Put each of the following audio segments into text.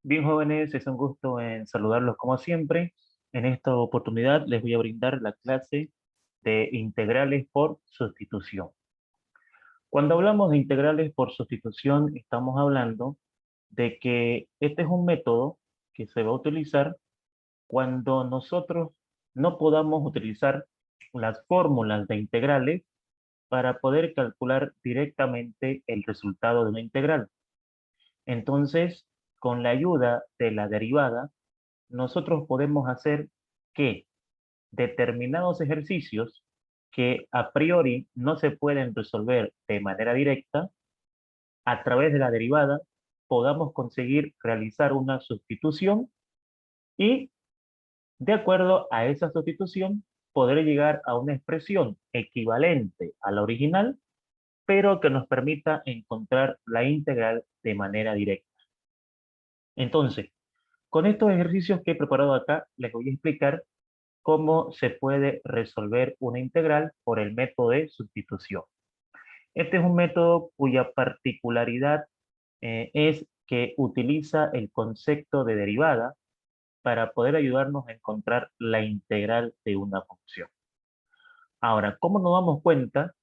Bien, jóvenes, es un gusto en saludarlos como siempre. En esta oportunidad les voy a brindar la clase de integrales por sustitución. Cuando hablamos de integrales por sustitución, estamos hablando de que este es un método que se va a utilizar cuando nosotros no podamos utilizar las fórmulas de integrales para poder calcular directamente el resultado de una integral. Entonces, con la ayuda de la derivada, nosotros podemos hacer que determinados ejercicios que a priori no se pueden resolver de manera directa, a través de la derivada podamos conseguir realizar una sustitución y de acuerdo a esa sustitución poder llegar a una expresión equivalente a la original, pero que nos permita encontrar la integral de manera directa. Entonces, con estos ejercicios que he preparado acá, les voy a explicar cómo se puede resolver una integral por el método de sustitución. Este es un método cuya particularidad es que utiliza el concepto de derivada para poder ayudarnos a encontrar la integral de una función. Ahora, ¿cómo nos damos cuenta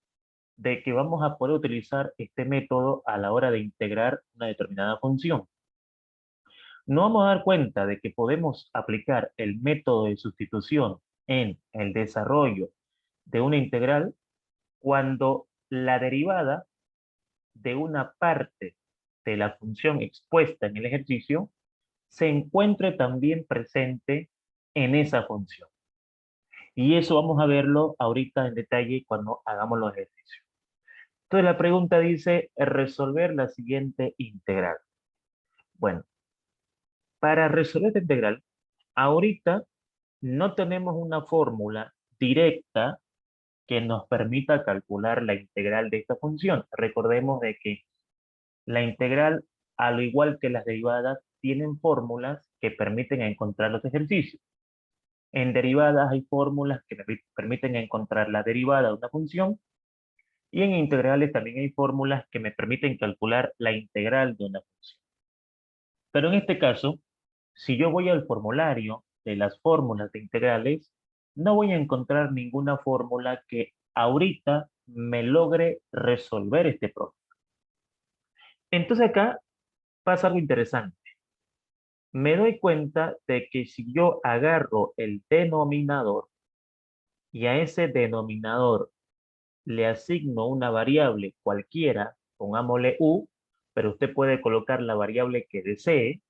de que vamos a poder utilizar este método a la hora de integrar una determinada función? Nos vamos a dar cuenta de que podemos aplicar el método de sustitución en el desarrollo de una integral cuando la derivada de una parte de la función expuesta en el ejercicio se encuentre también presente en esa función. Y eso vamos a verlo ahorita en detalle cuando hagamos los ejercicios. Entonces la pregunta dice, resolver la siguiente integral. Bueno, para resolver esta integral, ahorita no tenemos una fórmula directa que nos permita calcular la integral de esta función. Recordemos de que la integral, al igual que las derivadas, tienen fórmulas que permiten encontrar los ejercicios. En derivadas hay fórmulas que permiten encontrar la derivada de una función y en integrales también hay fórmulas que me permiten calcular la integral de una función. Pero en este caso, si yo voy al formulario de las fórmulas de integrales, no voy a encontrar ninguna fórmula que ahorita me logre resolver este problema. Entonces acá pasa algo interesante. Me doy cuenta de que si yo agarro el denominador y a ese denominador le asigno una variable cualquiera, pongámosle u, pero usted puede colocar la variable que desee,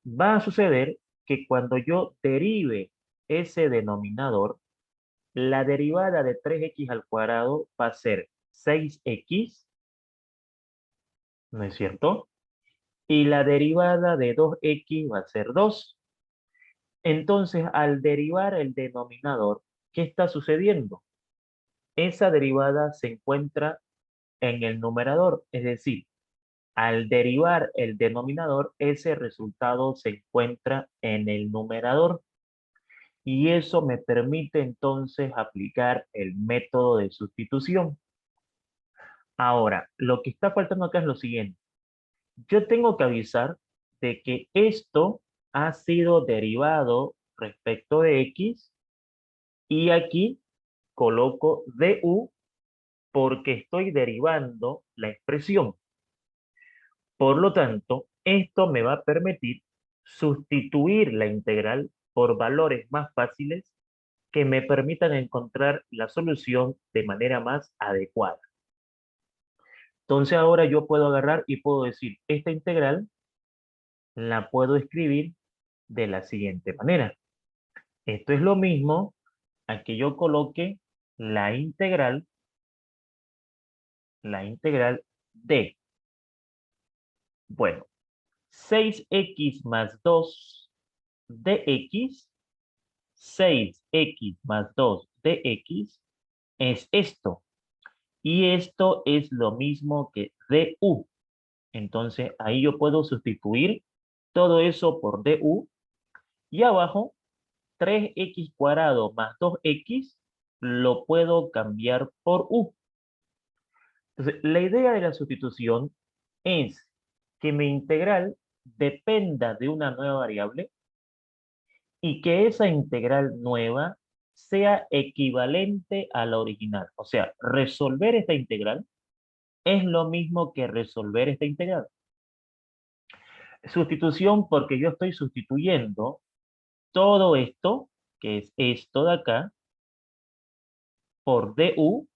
va a suceder que cuando yo derive ese denominador, la derivada de 3x al cuadrado va a ser 6x, ¿no es cierto? Y la derivada de 2x va a ser 2. Entonces, al derivar el denominador, ¿qué está sucediendo? Esa derivada se encuentra en el numerador, es decir, al derivar el denominador, ese resultado se encuentra en el numerador y eso me permite entonces aplicar el método de sustitución. Ahora, lo que está faltando acá es lo siguiente. Yo tengo que avisar de que esto ha sido derivado respecto de x y aquí coloco du porque estoy derivando la expresión. Por lo tanto, esto me va a permitir sustituir la integral por valores más fáciles que me permitan encontrar la solución de manera más adecuada. Entonces ahora yo puedo agarrar y puedo decir, esta integral la puedo escribir de la siguiente manera. Esto es lo mismo a que yo coloque la integral de, bueno, 6x más 2 de x, 6x más 2 de x es esto. Y esto es lo mismo que du. Entonces ahí yo puedo sustituir todo eso por du. Y abajo, 3x cuadrado más 2x lo puedo cambiar por u. Entonces, la idea de la sustitución es que mi integral dependa de una nueva variable y que esa integral nueva sea equivalente a la original. O sea, resolver esta integral es lo mismo que resolver esta integral. Sustitución porque yo estoy sustituyendo todo esto, que es esto de acá, por du,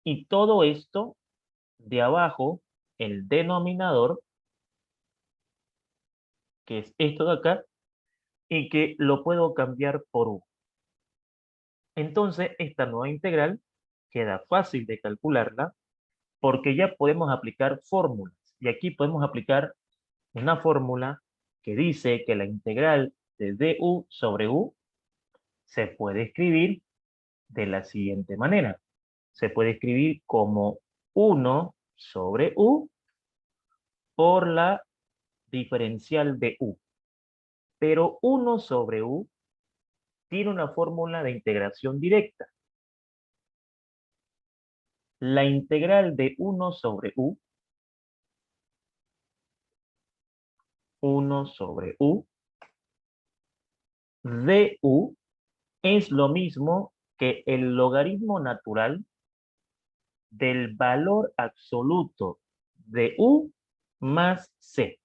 y todo esto de abajo, el denominador, que es esto de acá, y que lo puedo cambiar por u. Entonces, esta nueva integral queda fácil de calcularla porque ya podemos aplicar fórmulas. Y aquí podemos aplicar una fórmula que dice que la integral de du sobre u se puede escribir de la siguiente manera. Se puede escribir como 1 sobre u por la diferencial de u. Pero 1 sobre u tiene una fórmula de integración directa. La integral de 1 sobre u, 1 sobre u, de u, es lo mismo que el logaritmo natural del valor absoluto de u más c.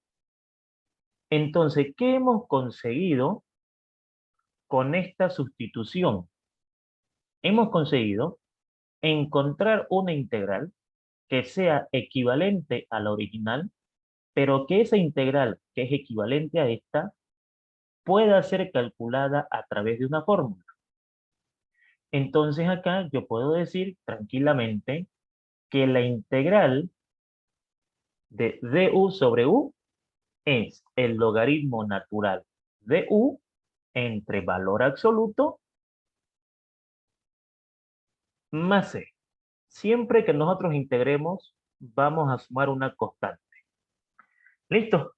Entonces, ¿qué hemos conseguido con esta sustitución? Hemos conseguido encontrar una integral que sea equivalente a la original, pero que esa integral que es equivalente a esta pueda ser calculada a través de una fórmula. Entonces acá yo puedo decir tranquilamente que la integral de du sobre u es el logaritmo natural de u entre valor absoluto más c. Siempre que nosotros integremos, vamos a sumar una constante. ¿Listo?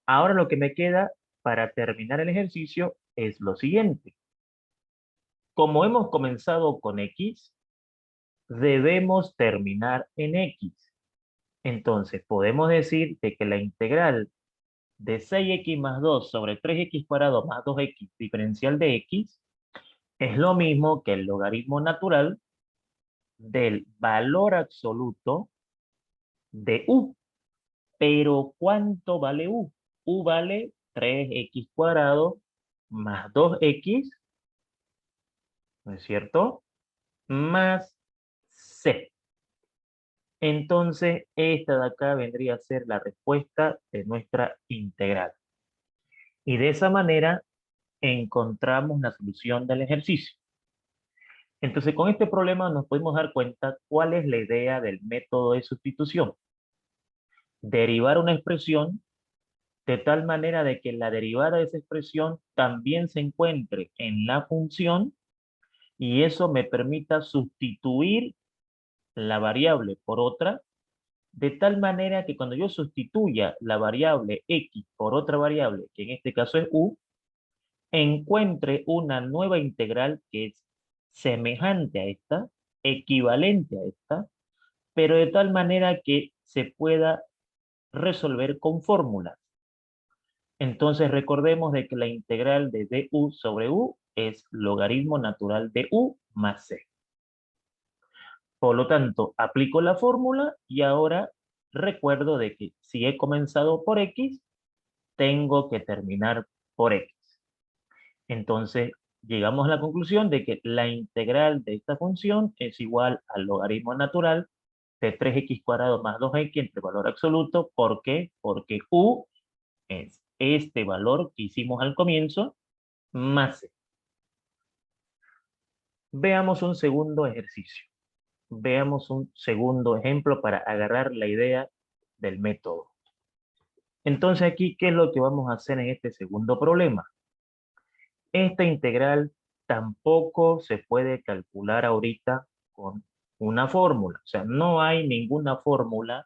Ahora lo que me queda para terminar el ejercicio es lo siguiente. Como hemos comenzado con x, debemos terminar en x. Entonces, podemos decir de que la integral de 6x más 2 sobre 3x cuadrado más 2x diferencial de x es lo mismo que el logaritmo natural del valor absoluto de u. Pero ¿cuánto vale u? U vale 3x cuadrado más 2x, ¿no es cierto? Más c. Entonces, esta de acá vendría a ser la respuesta de nuestra integral. Y de esa manera encontramos la solución del ejercicio. Entonces, con este problema nos podemos dar cuenta cuál es la idea del método de sustitución. Derivar una expresión de tal manera de que la derivada de esa expresión también se encuentre en la función y eso me permita sustituir la variable por otra, de tal manera que cuando yo sustituya la variable x por otra variable, que en este caso es u, encuentre una nueva integral que es semejante a esta, equivalente a esta, pero de tal manera que se pueda resolver con fórmulas. Entonces recordemos de que la integral de du sobre u es logaritmo natural de u más c. Por lo tanto, aplico la fórmula y ahora recuerdo de que si he comenzado por x, tengo que terminar por x. Entonces, llegamos a la conclusión de que la integral de esta función es igual al logaritmo natural de 3x cuadrado más 2x entre valor absoluto. ¿Por qué? Porque u es este valor que hicimos al comienzo más c. Veamos un segundo ejercicio. Veamos un segundo ejemplo para agarrar la idea del método. Entonces aquí, ¿qué es lo que vamos a hacer en este segundo problema? Esta integral tampoco se puede calcular ahorita con una fórmula. O sea, no hay ninguna fórmula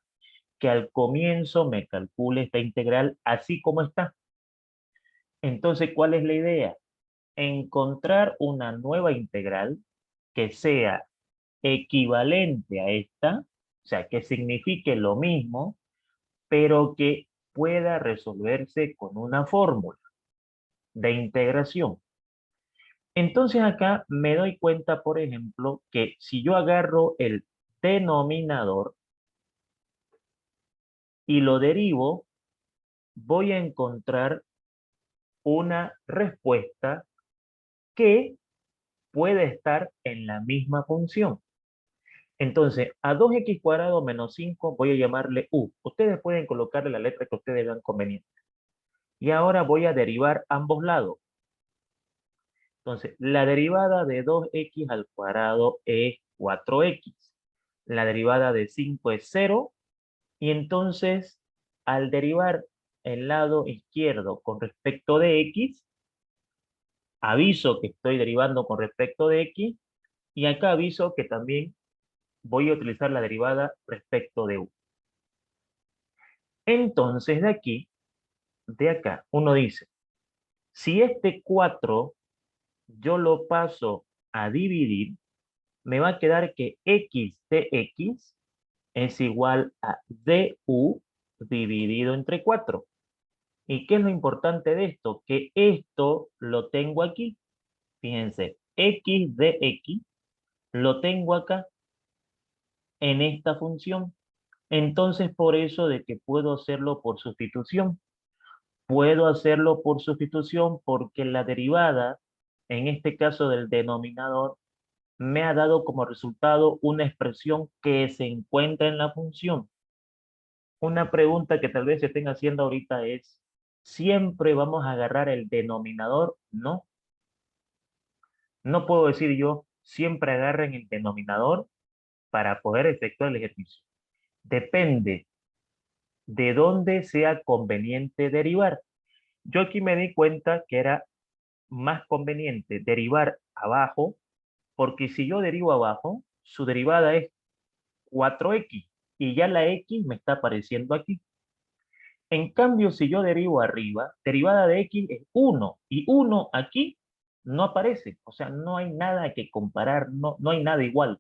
que al comienzo me calcule esta integral así como está. Entonces, ¿cuál es la idea? Encontrar una nueva integral que sea equivalente a esta, o sea, que signifique lo mismo, pero que pueda resolverse con una fórmula de integración. Entonces acá me doy cuenta, por ejemplo, que si yo agarro el denominador y lo derivo, voy a encontrar una respuesta que puede estar en la misma función. Entonces, a 2x² menos 5 voy a llamarle u. Ustedes pueden colocarle la letra que ustedes vean conveniente. Y ahora voy a derivar ambos lados. Entonces, la derivada de 2x² es 4x. La derivada de 5 es 0. Y entonces, al derivar el lado izquierdo con respecto de x, aviso que estoy derivando con respecto de x. Y acá aviso que también voy a utilizar la derivada respecto de u. Entonces, de acá, uno dice, si este 4 yo lo paso a dividir, me va a quedar que x de x es igual a du dividido entre 4. ¿Y qué es lo importante de esto? Que esto lo tengo aquí. Fíjense, x de x lo tengo acá en esta función. Entonces, por eso de que puedo hacerlo por sustitución. Puedo hacerlo por sustitución porque la derivada, en este caso del denominador, me ha dado como resultado una expresión que se encuentra en la función. Una pregunta que tal vez se estén haciendo ahorita es, ¿siempre vamos a agarrar el denominador? No. No puedo decir yo, siempre agarren el denominador para poder efectuar el ejercicio. Depende de dónde sea conveniente derivar. Yo aquí me di cuenta que era más conveniente derivar abajo, porque si yo derivo abajo, su derivada es 4x, y ya la x me está apareciendo aquí. En cambio, si yo derivo arriba, derivada de x es 1, y 1 aquí no aparece, o sea, no hay nada que comparar, no hay nada igual.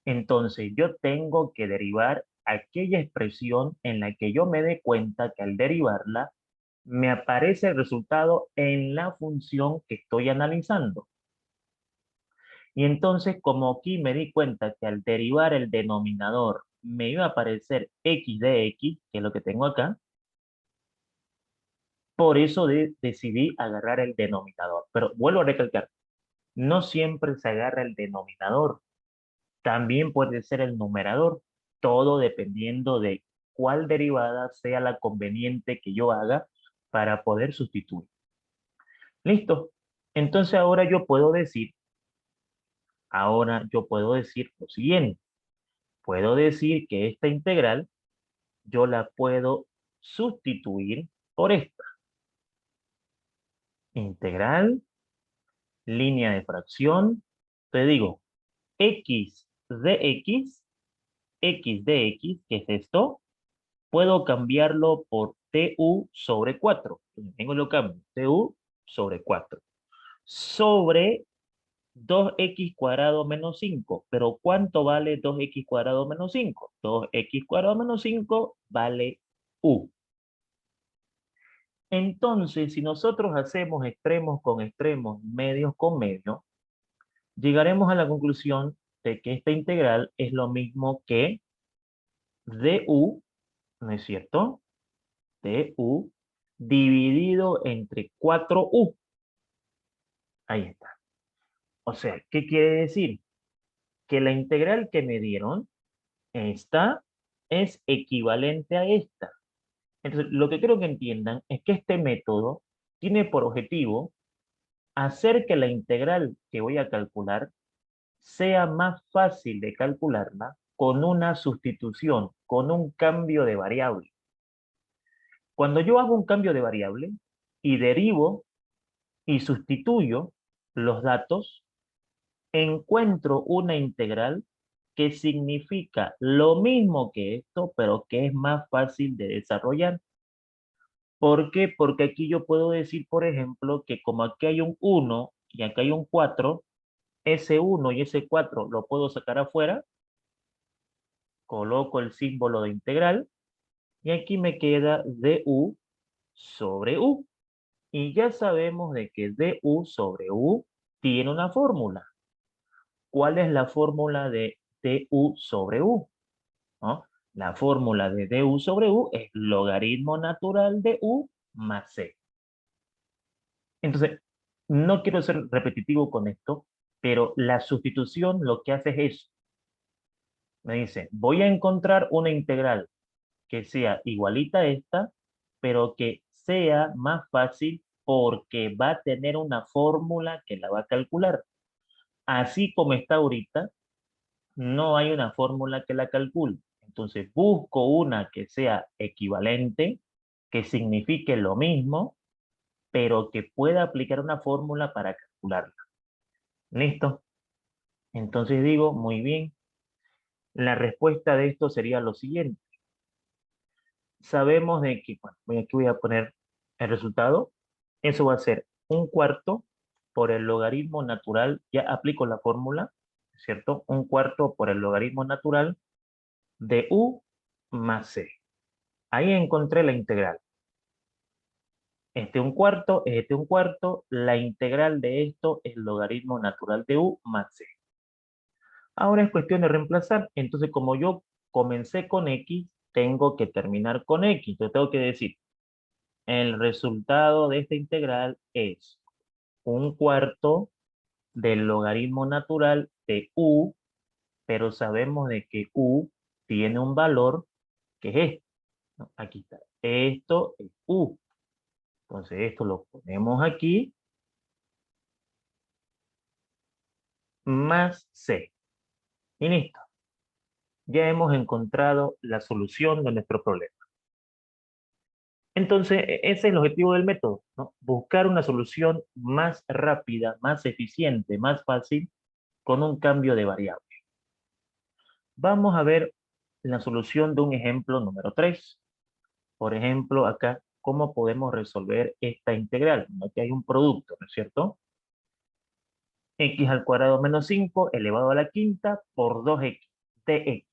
Entonces, yo tengo que derivar aquella expresión en la que yo me dé cuenta que al derivarla, me aparece el resultado en la función que estoy analizando. Y entonces, como aquí me di cuenta que al derivar el denominador me iba a aparecer x de x, que es lo que tengo acá, por eso decidí agarrar el denominador. Pero vuelvo a recalcar, no siempre se agarra el denominador, también puede ser el numerador, todo dependiendo de cuál derivada sea la conveniente que yo haga para poder sustituir. ¿Listo? Entonces ahora yo puedo decir lo siguiente. Puedo decir que esta integral yo la puedo sustituir por esta. Integral, línea de fracción. Te digo, x de x, que es esto, puedo cambiarlo por tu sobre 4. Tengo lo cambio, tu sobre 4. Sobre 2x² menos 5. Pero ¿cuánto vale 2x² menos 5? 2x² menos 5 vale u. Entonces, si nosotros hacemos extremos con extremos, medios con medios, llegaremos a la conclusión de que esta integral es lo mismo que du, ¿no es cierto? Du dividido entre 4u. Ahí está. O sea, ¿qué quiere decir? Que la integral que me dieron, esta, es equivalente a esta. Entonces, lo que quiero que entiendan es que este método tiene por objetivo hacer que la integral que voy a calcular sea más fácil de calcularla con una sustitución, con un cambio de variable. Cuando yo hago un cambio de variable y derivo y sustituyo los datos, encuentro una integral que significa lo mismo que esto, pero que es más fácil de desarrollar. ¿Por qué? Porque aquí yo puedo decir, por ejemplo, que como aquí hay un 1 y acá hay un 4, ese 1 y ese 4 lo puedo sacar afuera, coloco el símbolo de integral, Y aquí me queda du sobre u. Y ya sabemos de que du sobre u tiene una fórmula. ¿Cuál es la fórmula de du sobre u? ¿No? La fórmula de du sobre u es logaritmo natural de u más c. Entonces, no quiero ser repetitivo con esto, pero la sustitución lo que hace es eso. Me dice, voy a encontrar una integral que sea igualita a esta, pero que sea más fácil porque va a tener una fórmula que la va a calcular. Así como está ahorita, no hay una fórmula que la calcule. Entonces busco una que sea equivalente, que signifique lo mismo, pero que pueda aplicar una fórmula para calcularla. ¿Listo? Entonces digo, muy bien. La respuesta de esto sería lo siguiente. Sabemos de que, bueno, aquí voy a poner el resultado. Eso va a ser 1/4 por el logaritmo natural. Ya aplico la fórmula, ¿cierto? 1/4 por el logaritmo natural de u más c. Ahí encontré la integral. Este 1/4, este 1/4, la integral de esto es el logaritmo natural de u más c. Ahora es cuestión de reemplazar. Entonces, como yo comencé con x, tengo que terminar con x. Entonces, tengo que decir, el resultado de esta integral es 1/4 del logaritmo natural de u, pero sabemos de que u tiene un valor que es este, ¿no? Aquí está. Esto es u. Entonces, esto lo ponemos aquí, más c. Y listo. Ya hemos encontrado la solución de nuestro problema. Entonces, ese es el objetivo del método, ¿no? Buscar una solución más rápida, más eficiente, más fácil, con un cambio de variable. Vamos a ver la solución de un ejemplo número 3. Por ejemplo, acá, ¿cómo podemos resolver esta integral? Aquí hay un producto, ¿no es cierto? X al cuadrado menos 5 elevado a la quinta por 2x dx.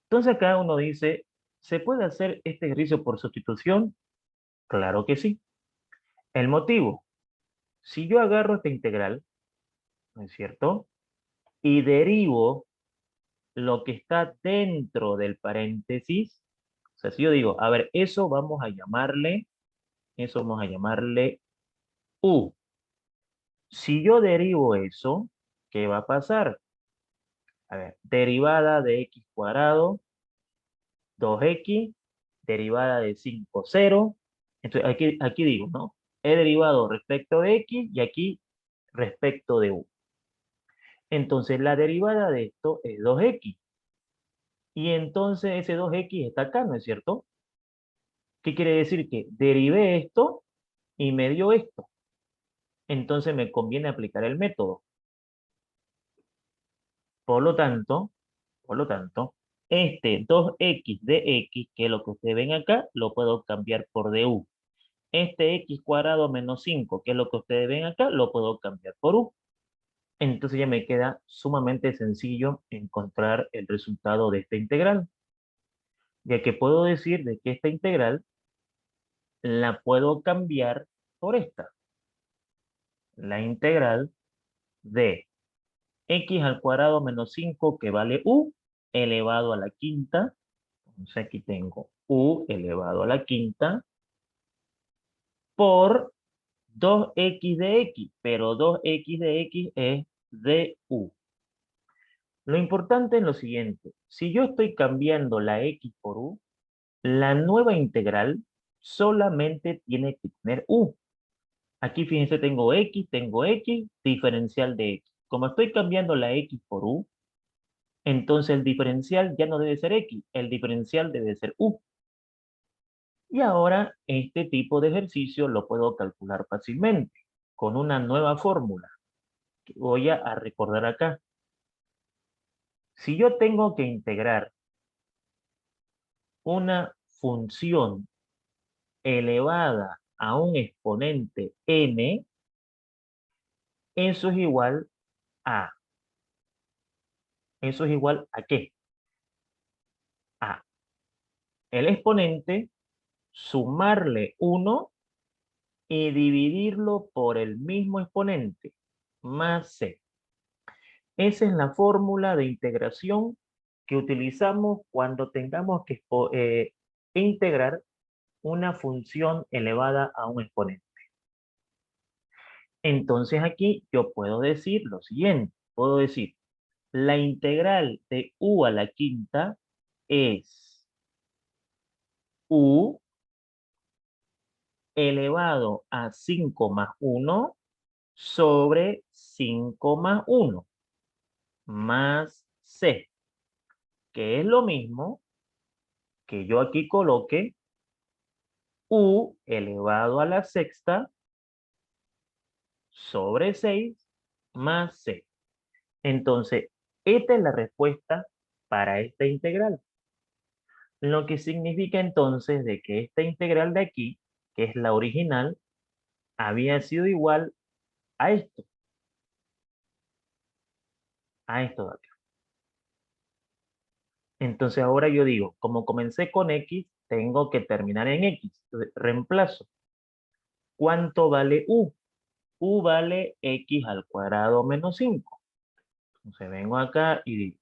Entonces acá uno dice, ¿se puede hacer este ejercicio por sustitución? Claro que sí. El motivo, si yo agarro esta integral, ¿no es cierto? Y derivo lo que está dentro del paréntesis, o sea, si yo digo, a ver, eso vamos a llamarle u. Si yo derivo eso, ¿qué va a pasar? A ver, derivada de x cuadrado, 2x, derivada de 5, 0. Entonces, aquí digo, ¿no? He derivado respecto de x y aquí respecto de u. Entonces, la derivada de esto es 2x. Y entonces ese 2x está acá, ¿no es cierto? ¿Qué quiere decir? Que derivé esto y me dio esto. Entonces me conviene aplicar el método. Por lo tanto, este 2x de x, que es lo que ustedes ven acá, lo puedo cambiar por du. Este x cuadrado menos 5, que es lo que ustedes ven acá, lo puedo cambiar por u. Entonces ya me queda sumamente sencillo encontrar el resultado de esta integral, ya que puedo decir de que esta integral la puedo cambiar por esta. La integral de x al cuadrado menos 5 que vale u elevado a la quinta. Entonces aquí tengo u elevado a la quinta por 2x de x, pero 2x de x es du. Lo importante es lo siguiente, si yo estoy cambiando la x por u, la nueva integral solamente tiene que tener u. Aquí fíjense, tengo x, diferencial de x. Como estoy cambiando la x por u, entonces el diferencial ya no debe ser x, el diferencial debe ser u. Y ahora este tipo de ejercicio lo puedo calcular fácilmente con una nueva fórmula que voy a recordar acá. Si yo tengo que integrar una función elevada a un exponente n, eso es igual a, ¿eso es igual a qué? A el exponente, sumarle 1 y dividirlo por el mismo exponente, más c. Esa es la fórmula de integración que utilizamos cuando tengamos que integrar una función elevada a un exponente. Entonces aquí yo puedo decir lo siguiente, puedo decir, la integral de u a la quinta es u elevado a 5 más 1 sobre 5 más 1 más c, que es lo mismo que yo aquí coloque u elevado a la sexta sobre 6 más c. Entonces, esta es la respuesta para esta integral. Lo que significa entonces de que esta integral de aquí, que es la original, había sido igual a esto, de acá. Entonces ahora yo digo, como comencé con x, tengo que terminar en x. Entonces, reemplazo. ¿Cuánto vale u? U vale x al cuadrado menos 5. Entonces vengo acá y digo,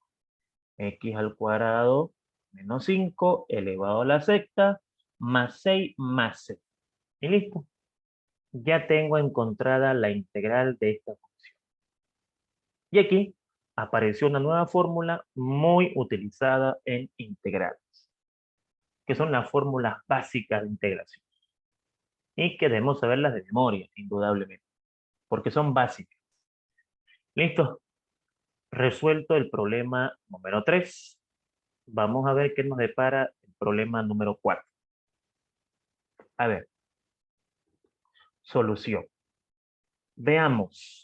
x al cuadrado menos 5 elevado a la sexta más 6 más c. Y listo. Ya tengo encontrada la integral de esta función. Y aquí apareció una nueva fórmula muy utilizada en integrales, que son las fórmulas básicas de integración. Y que debemos saberlas de memoria, indudablemente, porque son básicas. ¿Listo? Resuelto el problema número 3. Vamos a ver qué nos depara el problema número 4. A ver, solución. Veamos.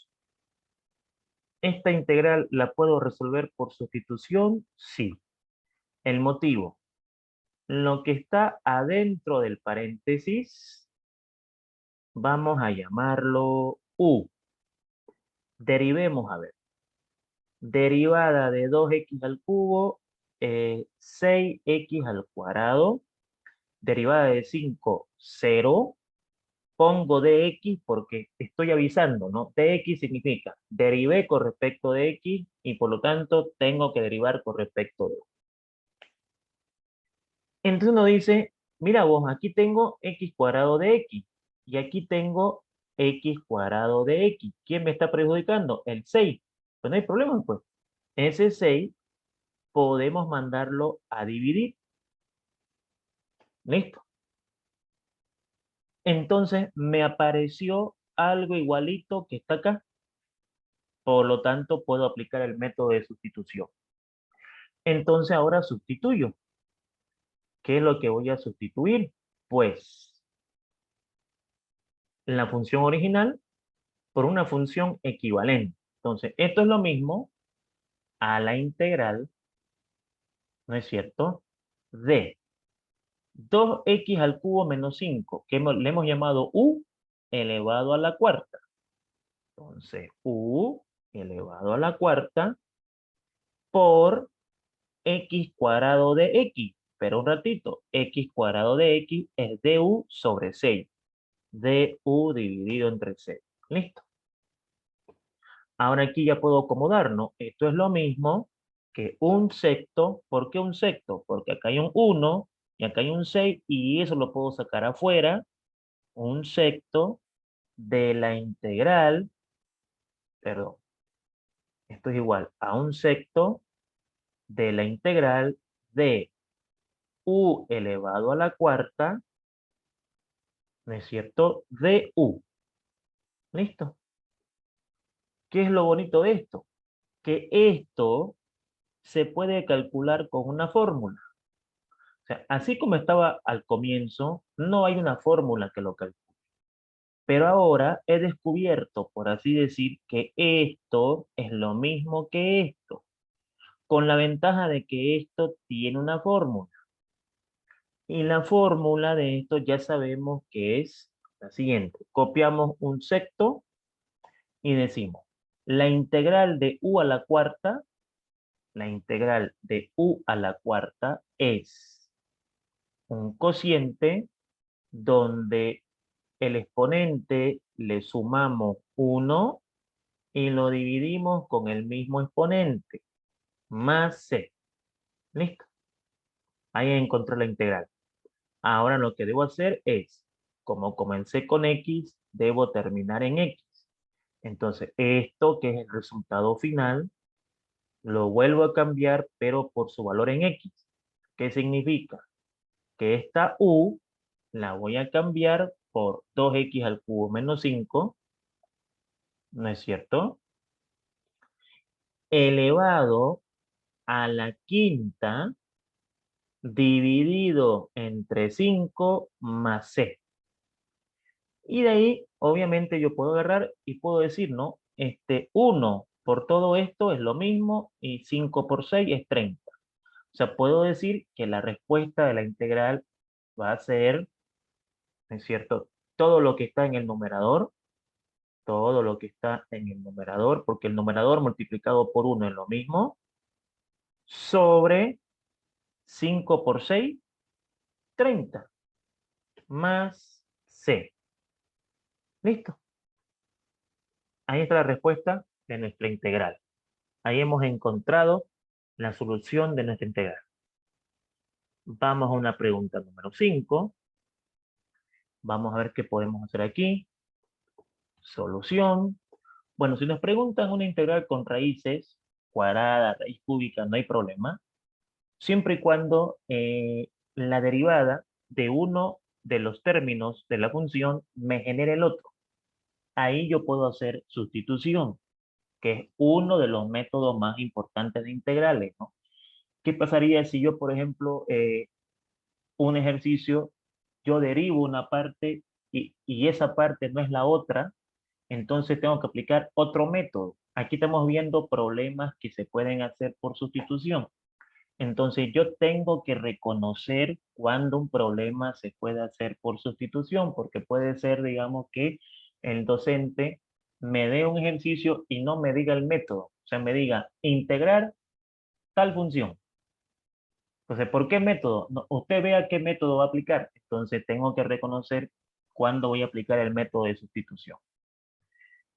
¿Esta integral la puedo resolver por sustitución? Sí. El motivo. Lo que está adentro del paréntesis, vamos a llamarlo u. Derivemos, a ver. Derivada de 2x al cubo, 6x al cuadrado. Derivada de 5, 0. Pongo dx porque estoy avisando, ¿no? Dx significa derivé con respecto de x y por lo tanto tengo que derivar con respecto de y. Entonces uno dice, mira vos, aquí tengo x cuadrado de x y aquí tengo x cuadrado de x. ¿Quién me está perjudicando? El 6. Pues no hay problema, pues. Ese 6 podemos mandarlo a dividir. Listo. Entonces me apareció algo igualito que está acá. Por lo tanto, puedo aplicar el método de sustitución. Entonces ahora sustituyo. ¿Qué es lo que voy a sustituir? Pues la función original por una función equivalente. Entonces, esto es lo mismo a la integral, ¿no es cierto?, de 2x al cubo menos 5, que le hemos llamado u elevado a la cuarta. Entonces, u elevado a la cuarta por x cuadrado de x. Pero un ratito, x cuadrado de x es du sobre 6. Du dividido entre 6. Listo. Ahora aquí ya puedo acomodar, ¿no? Esto es lo mismo que un sexto. ¿Por qué un sexto? Porque acá hay un 1 y acá hay un 6 y eso lo puedo sacar afuera. Un sexto de la integral, perdón, esto es igual a un sexto de la integral de u elevado a la cuarta, ¿no es cierto?, de u. ¿Listo? ¿Qué es lo bonito de esto? Que esto se puede calcular con una fórmula. O sea, así como estaba al comienzo, no hay una fórmula que lo calcule. Pero ahora he descubierto, por así decir, que esto es lo mismo que esto, con la ventaja de que esto tiene una fórmula. Y la fórmula de esto ya sabemos que es la siguiente. Copiamos un sexto y decimos, la integral de u a la cuarta, la integral de u a la cuarta es un cociente donde el exponente le sumamos 1 y lo dividimos con el mismo exponente, más c. ¿Listo? Ahí encontré la integral. Ahora lo que debo hacer es, como comencé con x, debo terminar en x. Entonces, esto que es el resultado final, lo vuelvo a cambiar, pero por su valor en x. ¿Qué significa? Que esta u la voy a cambiar por 2x al cubo menos 5, ¿no es cierto? Elevado a la quinta dividido entre 5 más c. Y de ahí, obviamente, yo puedo agarrar y puedo decir, ¿no? 1 por todo esto es lo mismo y 5 por 6 es 30. O sea, puedo decir que la respuesta de la integral va a ser, ¿no es cierto? Todo lo que está en el numerador, todo lo que está en el numerador, porque el numerador multiplicado por 1 es lo mismo, sobre 5 por 6, 30, más c. ¿Listo? Ahí está la respuesta de nuestra integral. Ahí hemos encontrado la solución de nuestra integral. Vamos a una pregunta número 5. Vamos a ver qué podemos hacer aquí. Solución. Bueno, si nos preguntan una integral con raíces, cuadrada, raíz cúbica, no hay problema. Siempre y cuando la derivada de uno de los términos de la función me genere el otro. Ahí yo puedo hacer sustitución, que es uno de los métodos más importantes de integrales, ¿no? ¿Qué pasaría si yo, por ejemplo, un ejercicio, yo derivo una parte y esa parte no es la otra? Entonces tengo que aplicar otro método. Aquí estamos viendo problemas que se pueden hacer por sustitución. Entonces yo tengo que reconocer cuando un problema se puede hacer por sustitución, porque puede ser, digamos, que el docente me dé un ejercicio y no me diga el método. O sea, me diga integrar tal función. Entonces, ¿por qué método? No, usted vea qué método va a aplicar. Entonces tengo que reconocer cuándo voy a aplicar el método de sustitución.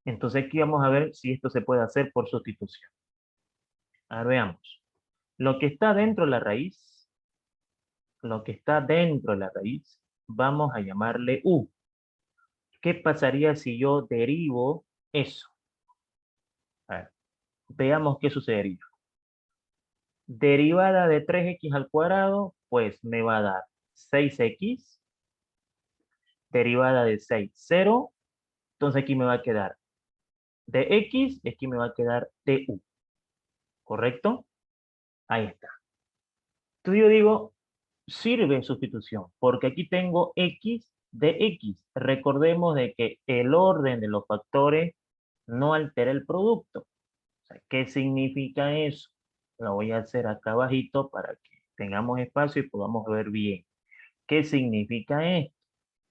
Entonces aquí vamos a ver si esto se puede hacer por sustitución. A ver, veamos. Lo que está dentro de la raíz, lo que está dentro de la raíz, vamos a llamarle u. ¿Qué pasaría si yo derivo eso? A ver, veamos qué sucedería. Derivada de 3x al cuadrado, pues me va a dar 6x. Derivada de 6, 0. Entonces aquí me va a quedar de x y aquí me va a quedar de u. ¿Correcto? Ahí está. Entonces yo digo, sirve sustitución, porque aquí tengo x de x. Recordemos de que el orden de los factores no altera el producto. O sea, ¿qué significa eso? Lo voy a hacer acá abajito para que tengamos espacio y podamos ver bien. ¿Qué significa esto?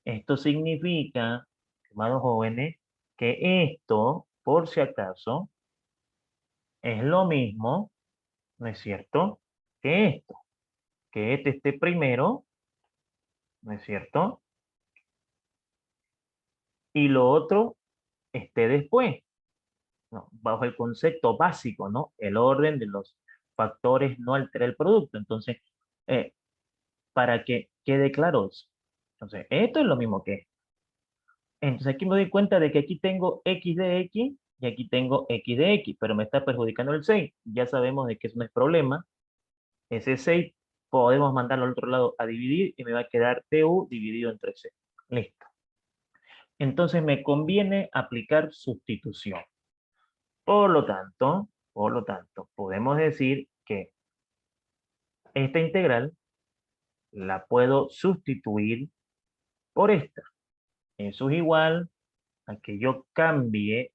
Esto significa, estimados jóvenes, que esto, por si acaso, es lo mismo, ¿no es cierto?, que esto. Que este esté primero, ¿no es cierto?, y lo otro esté después, ¿no? Bajo el concepto básico, ¿no? El orden de los factores no altera el producto. Entonces, eh, para que quede claro eso. Entonces, esto es lo mismo que esto. Entonces, aquí me doy cuenta de que aquí tengo x de x y aquí tengo x de x, pero me está perjudicando el 6. Ya sabemos de que eso no es problema. Ese 6 podemos mandarlo al otro lado a dividir y me va a quedar tu dividido entre c. Listo. Entonces me conviene aplicar sustitución. Por lo tanto, podemos decir que esta integral la puedo sustituir por esta. Eso es igual a que yo cambie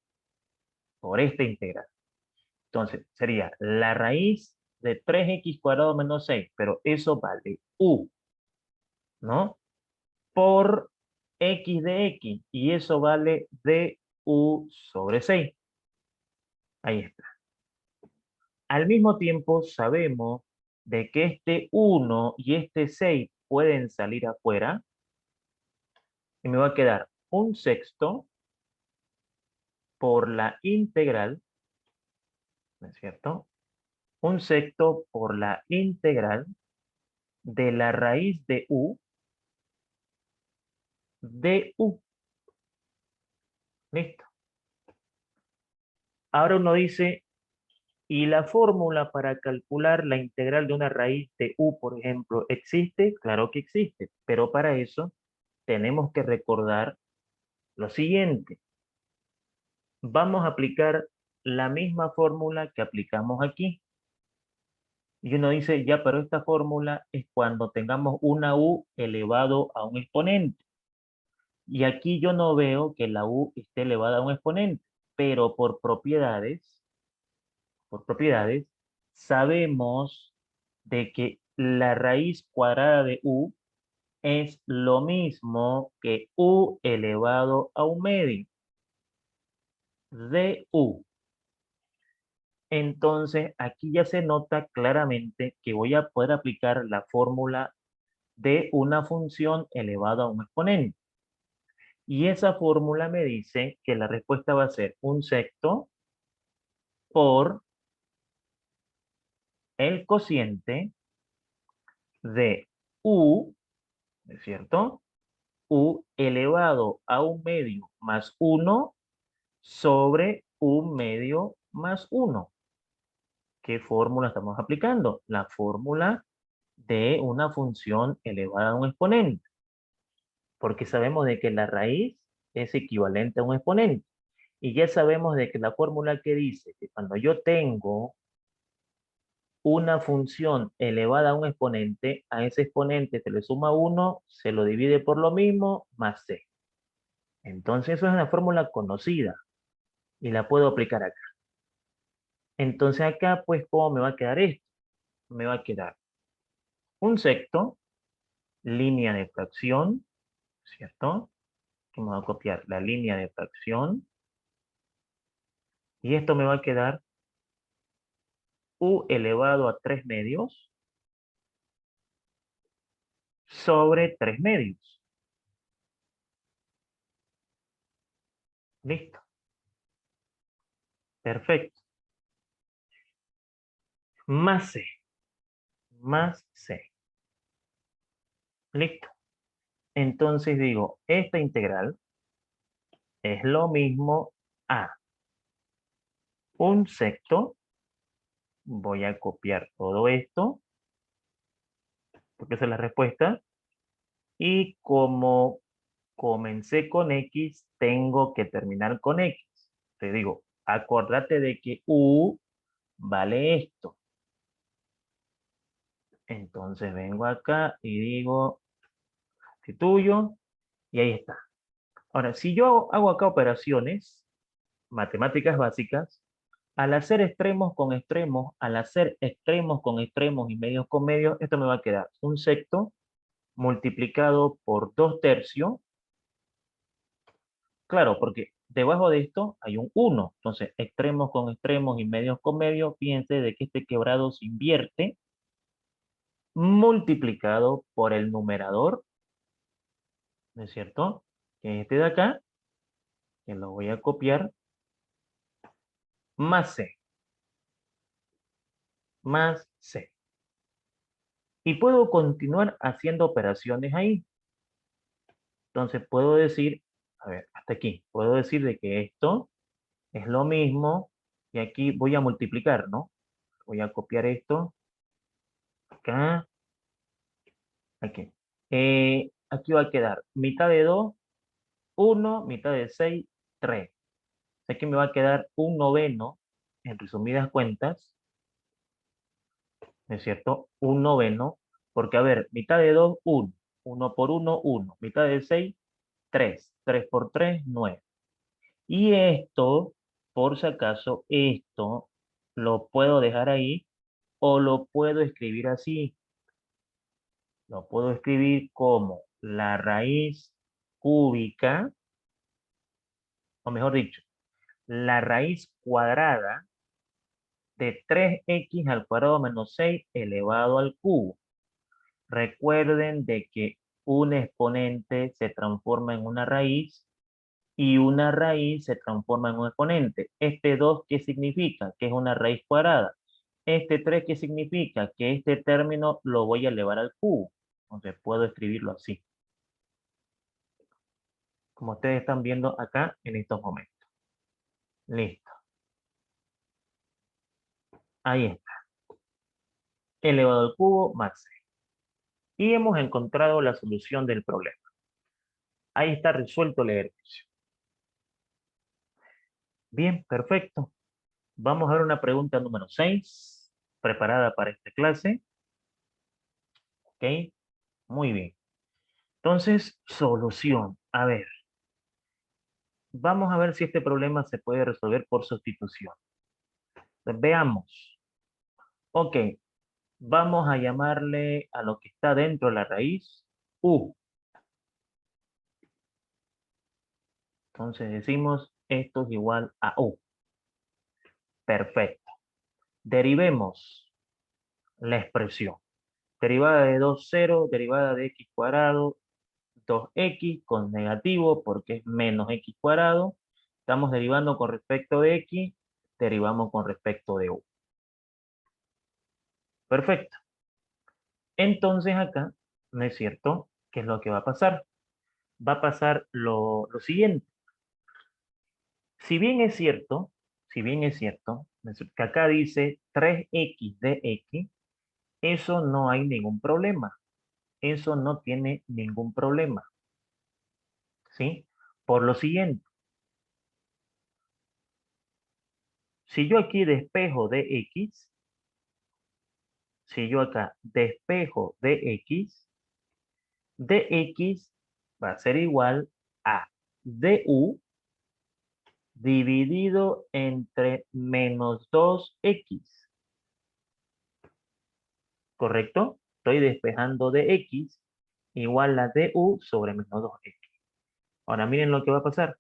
por esta integral. Entonces sería la raíz de 3x cuadrado menos 6, pero eso vale u, ¿no? Por x de x, y eso vale du sobre 6. Ahí está. Al mismo tiempo sabemos de que este 1 y este 6 pueden salir afuera. Y me va a quedar 1/6 por la integral, ¿no es cierto? 1/6 por la integral de la raíz de u de u. Listo. Ahora uno dice, ¿y la fórmula para calcular la integral de una raíz de u, por ejemplo, existe? Claro que existe, pero para eso tenemos que recordar lo siguiente. Vamos a aplicar la misma fórmula que aplicamos aquí. Y uno dice, ya, pero esta fórmula es cuando tengamos una u elevado a un exponente. Y aquí yo no veo que la u esté elevada a un exponente, pero por propiedades, sabemos de que la raíz cuadrada de u es lo mismo que u elevado a un medio de u. Entonces, aquí ya se nota claramente que voy a poder aplicar la fórmula de una función elevada a un exponente. Y esa fórmula me dice que la respuesta va a ser 1/6 por el cociente de u, ¿no es cierto? U elevado a un medio más 1 sobre un medio más 1. ¿Qué fórmula estamos aplicando? La fórmula de una función elevada a un exponente, porque sabemos de que la raíz es equivalente a un exponente. Y ya sabemos de que la fórmula que dice que cuando yo tengo una función elevada a un exponente, a ese exponente se le suma 1, se lo divide por lo mismo, más c. Entonces eso es una fórmula conocida y la puedo aplicar acá. Entonces acá, pues, ¿cómo me va a quedar esto? Me va a quedar 1/6, línea de fracción, ¿cierto? Vamos a copiar la línea de fracción. Y esto me va a quedar u elevado a 3 medios sobre 3 medios. Listo. Perfecto. Más c. Más c. Listo. Entonces digo, esta integral es lo mismo a 1/6. Voy a copiar todo esto, porque esa es la respuesta. Y como comencé con X, tengo que terminar con X. Te digo, acordate de que U vale esto. Entonces vengo acá y digo, sustituyo, y ahí está. Ahora, si yo hago acá operaciones, matemáticas básicas, al hacer extremos con extremos, al hacer extremos con extremos y medios con medios, esto me va a quedar 1/6 multiplicado por 2/3. Claro, porque debajo de esto hay un 1. Entonces, extremos con extremos y medios con medios, fíjense de que este quebrado se invierte, multiplicado por el numerador, ¿no es cierto? Que es este de acá, que lo voy a copiar, más c, más c. Y puedo continuar haciendo operaciones ahí. Entonces, puedo decir, a ver, hasta aquí, puedo decir de que esto es lo mismo, y aquí voy a multiplicar, ¿no? Voy a copiar esto, acá, aquí. Aquí va a quedar mitad de 2, 1, mitad de 6, 3. Aquí me va a quedar un noveno, en resumidas cuentas, ¿no es cierto? Un noveno, porque a ver, mitad de 2, 1. 1 por 1, 1. Mitad de 6, 3. 3 por 3, 9. Y esto, por si acaso, esto lo puedo dejar ahí o lo puedo escribir así. Lo puedo escribir como la raíz cúbica, o mejor dicho, la raíz cuadrada de 3x al cuadrado menos 6 elevado al cubo. Recuerden de que un exponente se transforma en una raíz y una raíz se transforma en un exponente. Este 2, ¿qué significa? Que es una raíz cuadrada. Este 3, ¿qué significa? Que este término lo voy a elevar al cubo. Entonces puedo escribirlo así, como ustedes están viendo acá en estos momentos. Listo. Ahí está. Elevado al cubo más 6. Y hemos encontrado la solución del problema. Ahí está resuelto el ejercicio. Bien, perfecto. Vamos a ver una pregunta número 6, preparada para esta clase. Ok, muy bien. Entonces, solución. A ver, vamos a ver si este problema se puede resolver por sustitución. Pues veamos. Ok, vamos a llamarle a lo que está dentro de la raíz u. Entonces decimos esto es igual a u. Perfecto. Derivemos la expresión. Derivada de 2, 0, derivada de x cuadrado, 2x con negativo porque es menos x cuadrado. Estamos derivando con respecto de x, derivamos con respecto de u. Perfecto. Entonces acá, ¿no es cierto? ¿Qué es lo que va a pasar? Va a pasar lo siguiente. Si bien es cierto, que acá dice 3x de x, eso no hay ningún problema. Eso no tiene ningún problema. ¿Sí? Por lo siguiente, si yo aquí despejo de x, si yo acá despejo de x va a ser igual a du dividido entre menos 2x. ¿Correcto? Estoy despejando de x igual a du sobre menos 2x. Ahora miren lo que va a pasar.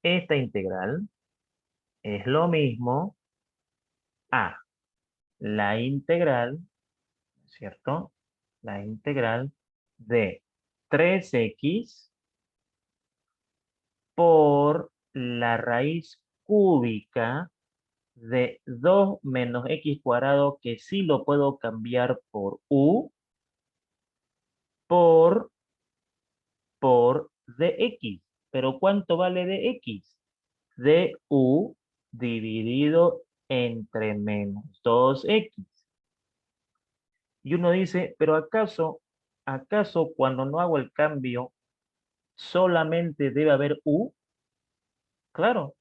Esta integral es lo mismo a la integral, ¿cierto? La integral de 3x por la raíz cúbica de 2 menos x cuadrado, que sí lo puedo cambiar por u, por dx. ¿Pero cuánto vale dx? Du dividido entre menos 2x. Y uno dice, pero ¿acaso cuando no hago el cambio solamente debe haber u? Claro,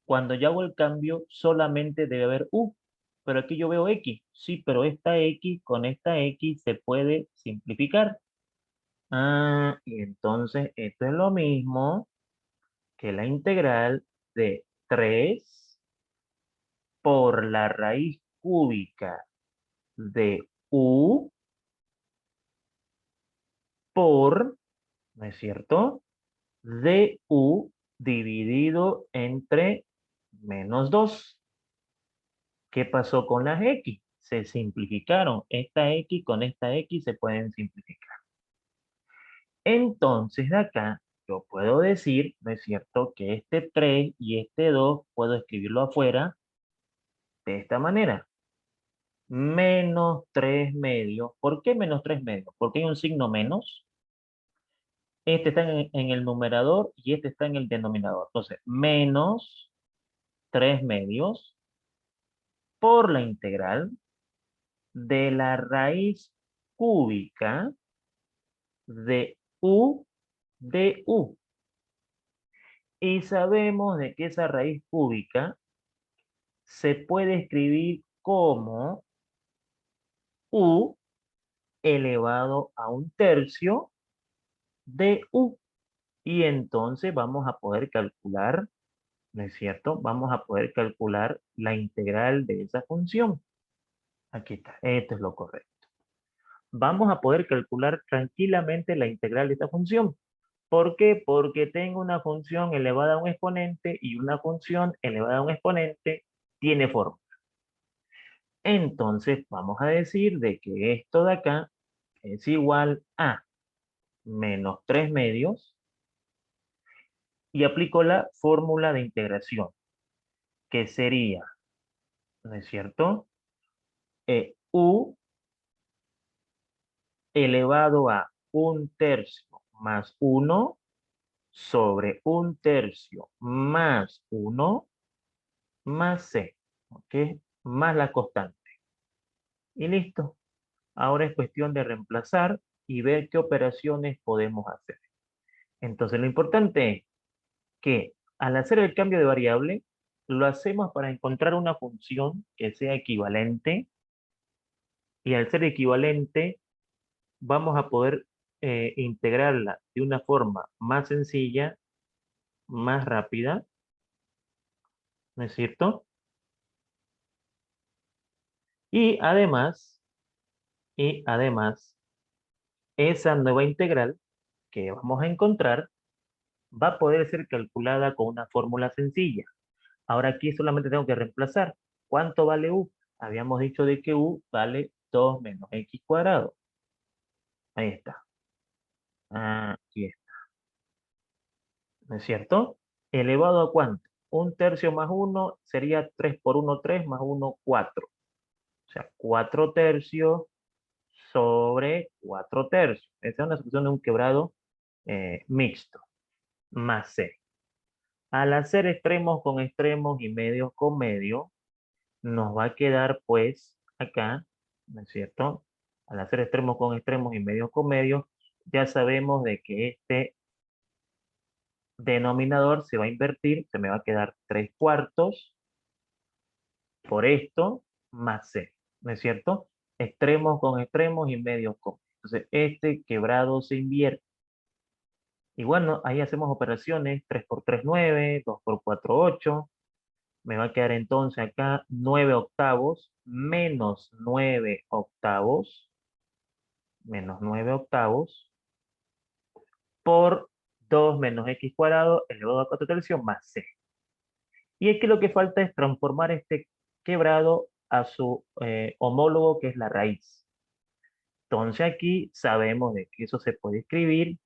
cuando yo hago el cambio solamente debe haber u. Pero aquí yo veo x. Sí, pero esta x con esta x se puede simplificar. Ah, y entonces esto es lo mismo que la integral de 3 por la raíz cúbica de u por, ¿no es cierto? Du dividido entre menos 2. ¿Qué pasó con las x? Se simplificaron. Esta x con esta x se pueden simplificar. Entonces, de acá, yo puedo decir, ¿no es cierto?, que este 3 y este 2 puedo escribirlo afuera de esta manera. Menos 3 medios. ¿Por qué menos 3 medios? Porque hay un signo menos. Este está en el numerador y este está en el denominador. Entonces, menos 3 medios por la integral de la raíz cúbica de u de u. Y sabemos de que esa raíz cúbica se puede escribir como u elevado a un tercio de u. Y entonces vamos a poder calcular, ¿no es cierto? Vamos a poder calcular la integral de esa función. Aquí está, esto es lo correcto. Vamos a poder calcular tranquilamente la integral de esta función. ¿Por qué? Porque tengo una función elevada a un exponente y una función elevada a un exponente tiene forma. Entonces vamos a decir de que esto de acá es igual a menos 3 medios y aplico la fórmula de integración, que sería, ¿no es cierto? U elevado a 1/3 más 1 sobre 1/3 más 1 más C, ¿ok? Más la constante. Y listo. Ahora es cuestión de reemplazar y ver qué operaciones podemos hacer. Entonces lo importante es que al hacer el cambio de variable, lo hacemos para encontrar una función que sea equivalente y al ser equivalente vamos a poder integrarla de una forma más sencilla, más rápida, ¿no es cierto? Y además, esa nueva integral que vamos a encontrar va a poder ser calculada con una fórmula sencilla. Ahora aquí solamente tengo que reemplazar. ¿Cuánto vale u? Habíamos dicho de que u vale 2 menos x cuadrado. Ahí está. Aquí está. ¿No es cierto? ¿Elevado a cuánto? 1/3 más 1 sería 3 por 1, 3 más 1, 4. O sea, 4/3 sobre 4/3. Esa es una solución de un quebrado mixto, más c. Al hacer extremos con extremos y medios con medios, nos va a quedar pues acá, ¿no es cierto? Al hacer extremos con extremos y medios con medios, ya sabemos de que este denominador se va a invertir, se me va a quedar 3/4 por esto más c, ¿no es cierto? Extremos con extremos y medios con. Entonces, este quebrado se invierte. Y bueno, ahí hacemos operaciones, 3 por 3, 9, 2 por 4, 8. Me va a quedar entonces acá 9 octavos menos 9 octavos, menos 9 octavos, por 2 menos x cuadrado elevado a 4/3 más c. Y aquí lo que falta es transformar este quebrado a su homólogo, que es la raíz. Entonces aquí sabemos de que eso se puede escribir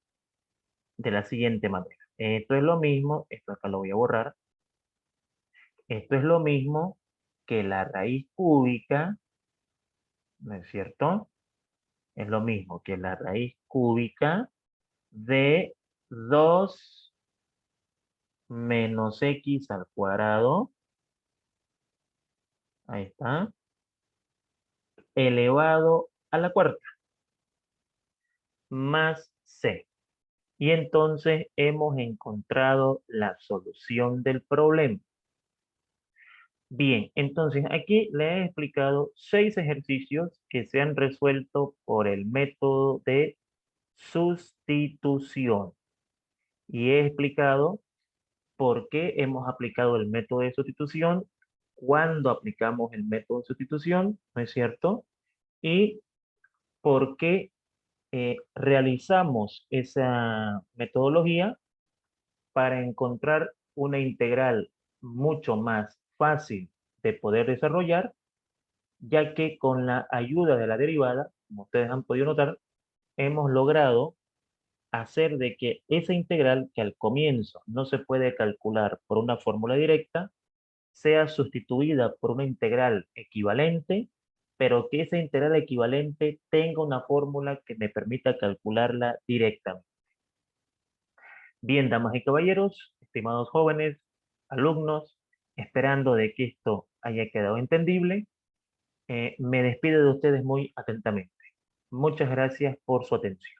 de la siguiente manera. Esto es lo mismo, esto acá lo voy a borrar. Esto es lo mismo que la raíz cúbica, ¿no es cierto? Es lo mismo que la raíz cúbica de 2 menos x al cuadrado, ahí está, elevado a la cuarta, más c. Y entonces hemos encontrado la solución del problema. Bien, entonces aquí le he explicado 6 ejercicios que se han resuelto por el método de sustitución. Y he explicado por qué hemos aplicado el método de sustitución, cuándo aplicamos el método de sustitución, ¿no es cierto? Y por qué realizamos esa metodología para encontrar una integral mucho más fácil de poder desarrollar, ya que con la ayuda de la derivada, como ustedes han podido notar, hemos logrado hacer de que esa integral, que al comienzo no se puede calcular por una fórmula directa, sea sustituida por una integral equivalente, pero que esa integral equivalente tenga una fórmula que me permita calcularla directamente. Bien, damas y caballeros, estimados jóvenes, alumnos, esperando de que esto haya quedado entendible, me despido de ustedes muy atentamente. Muchas gracias por su atención.